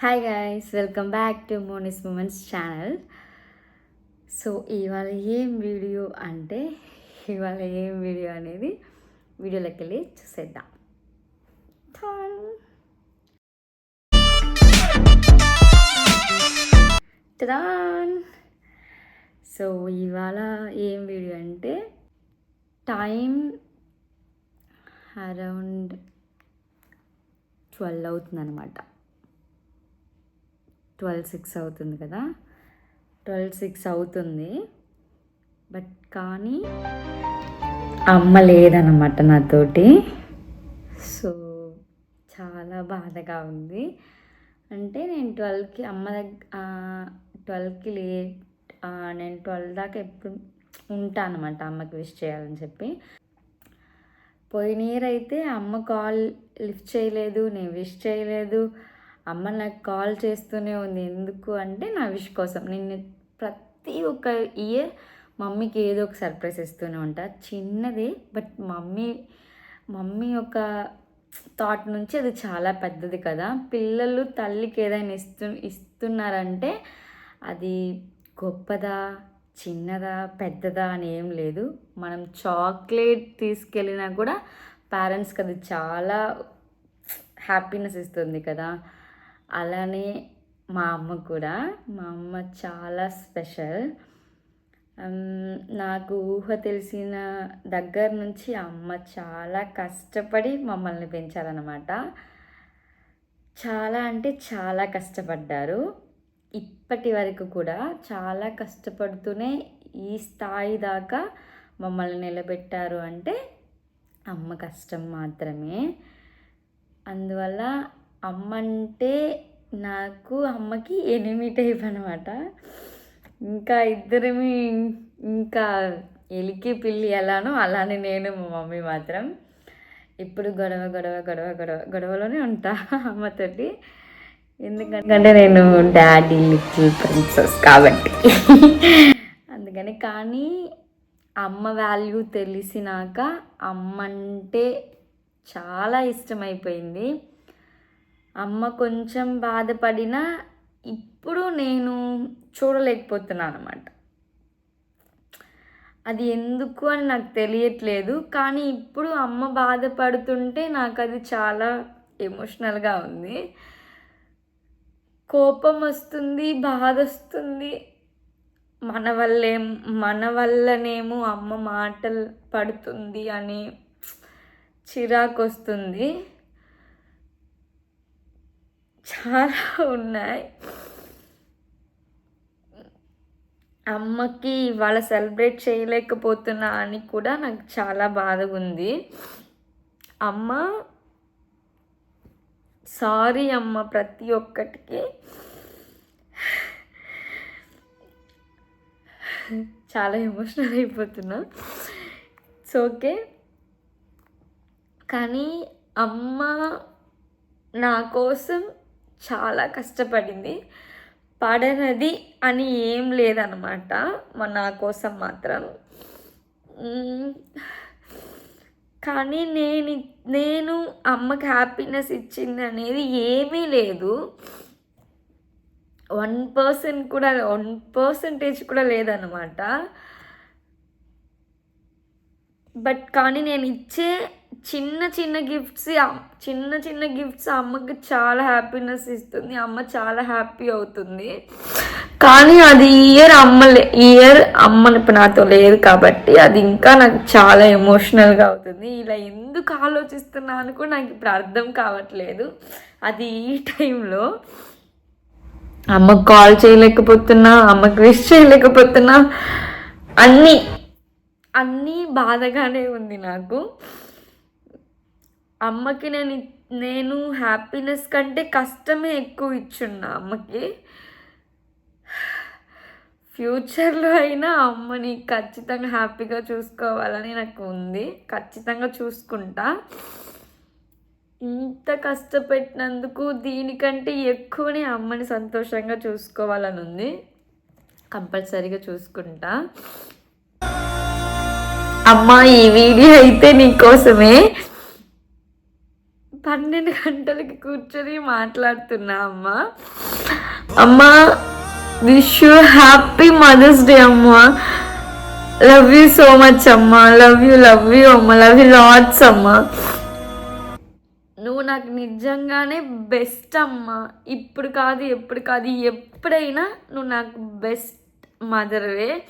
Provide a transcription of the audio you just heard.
Hi guys, welcome back to Moni's moments channel. So ఇవాళ ఏం video అనేది వీడియోలోకి వెళ్ళి చూసేద్దాం. టడాన్. సో ఇవాళ ఏం వీడియో అంటే టైం అరౌండ్ 12 అవుతుందన్నమాట. 12:06 అవుతుంది కదా, 12:06 అవుతుంది. బట్ కానీ అమ్మ లేదన్నమాట నాతోటి. సో చాలా బాధగా ఉంది. అంటే నేను 12కి అమ్మ 12కి లేట్, నేను 12 దాకా ఎప్పుడు ఉంటాను అనమాట అమ్మకి విష్ చేయాలని చెప్పి. పోయిన ఇయర్ అయితే అమ్మ కాల్ లిఫ్ట్ చేయలేదు, నేను విష్ చేయలేదు. అమ్మ నాకు కాల్ చేస్తూనే ఉంది. ఎందుకు అంటే నా విష్ కోసం. నేను ప్రతి ఒక్క ఇయర్ మమ్మీకి ఏదో ఒక సర్ప్రైజ్ ఇస్తూనే ఉంటా, చిన్నది. బట్ మమ్మీ ఒక థాట్ నుంచి అది చాలా పెద్దది కదా. పిల్లలు తల్లికి ఏదైనా ఇస్తున్నారంటే అది గొప్పదా, చిన్నదా, పెద్దదా అని ఏం లేదు. మనం చాక్లెట్ తీసుకెళ్ళినా కూడా పేరెంట్స్కి అది చాలా హ్యాపీనెస్ ఇస్తుంది కదా. అలానే మా అమ్మ చాలా స్పెషల్. నాకు ఊహ తెలిసిన దగ్గర నుంచి అమ్మ చాలా కష్టపడి మమ్మల్ని పెంచారన్నమాట. చాలా అంటే చాలా కష్టపడ్డారు. ఇప్పటి వరకు కూడా చాలా కష్టపడుతూనే ఈ స్థాయి దాకా మమ్మల్ని నిలబెట్టారు అంటే అమ్మ కష్టం మాత్రమే. అందువల్ల అమ్మ అంటే నాకు అమ్మకి ఎనిమి టైప్ అనమాట. ఇంకా ఇద్దరిమి ఇంకా ఎలికి పిల్లి ఎలానో అలానే నేను మా మమ్మీ మాత్రం ఇప్పుడు గొడవలోనే ఉంటా అమ్మతోటి. ఎందుకంటే నేను డాడీ లిటిల్ ప్రిన్సెస్ కాబట్టి అందుకని. కానీ అమ్మ వాల్యూ తెలిసినాక అమ్మ అంటే చాలా ఇష్టమైపోయింది. అమ్మ కొంచెం బాధపడినా ఇప్పుడు నేను చూడలేకపోతున్నాను అన్నమాట. అది ఎందుకు అని నాకు తెలియట్లేదు. కానీ ఇప్పుడు అమ్మ బాధపడుతుంటే నాకు అది చాలా ఎమోషనల్గా ఉంది. కోపం వస్తుంది, బాధ వస్తుంది. మన వల్లనేమో అమ్మ మాటలు పడుతుంది అని చిరాకు వస్తుంది. చాలా ఉన్నాయి. అమ్మకి ఇవాళ సెలబ్రేట్ చేయలేకపోతున్నా అని కూడా నాకు చాలా బాధగా ఉంది. అమ్మ సారీ అమ్మ, ప్రతి ఒక్కటికి చాలా ఎమోషనల్ అయిపోతున్నా. It's okay. కానీ అమ్మ నా కోసం చాలా కష్టపడింది. పడనది అని ఏం లేదన్నమాట నా కోసం మాత్రం. కానీ నేను అమ్మకి హ్యాపీనెస్ ఇచ్చింది అనేది ఏమీ లేదు. 1% కూడా లేదన్నమాట. బట్ కానీ నేను ఇచ్చే చిన్న చిన్న గిఫ్ట్స్ అమ్మకి చాలా హ్యాపీనెస్ ఇస్తుంది. అమ్మ చాలా హ్యాపీ అవుతుంది. కానీ అది ఇయర్ అమ్మ నాతో లేదు కాబట్టి అది ఇంకా నాకు చాలా ఎమోషనల్గా అవుతుంది. ఇలా ఎందుకు ఆలోచిస్తున్నాను కూడా నాకు ఇప్పుడు అర్థం కావట్లేదు. అది ఈ టైంలో అమ్మకు కాల్ చేయలేకపోతున్నా, అమ్మకి విష్ చేయలేకపోతున్నా, అన్నీ బాధగానే ఉంది నాకు. అమ్మకి నేను హ్యాపీనెస్ కంటే కష్టమే ఎక్కువ ఇచ్చున్నా అమ్మకి. ఫ్యూచర్లో అయినా అమ్మని ఖచ్చితంగా హ్యాపీగా చూసుకోవాలని నాకు ఉంది. ఖచ్చితంగా చూసుకుంటా. ఇంత కష్టపెట్టినందుకు దీనికంటే ఎక్కువనే అమ్మని సంతోషంగా చూసుకోవాలని ఉంది. కంపల్సరీగా చూసుకుంటా. అమ్మ, ఈ వీడియో అయితే నీకోసమే. 12 గంటలకి కూర్చొని మాట్లాడుతున్నా అమ్మ. అమ్మ wish you happy mother's day అమ్మ. లవ్ యూ సో మచ్ అమ్మ. లవ్ యూ అమ్మ. లవ్ యూ లాట్స్ అమ్మ. నువ్వు నాకు నిజంగానే బెస్ట్ అమ్మ. ఇప్పుడు కాదు ఎప్పుడు కాదు ఎప్పుడైనా నువ్వు నాకు బెస్ట్ మదర్వే.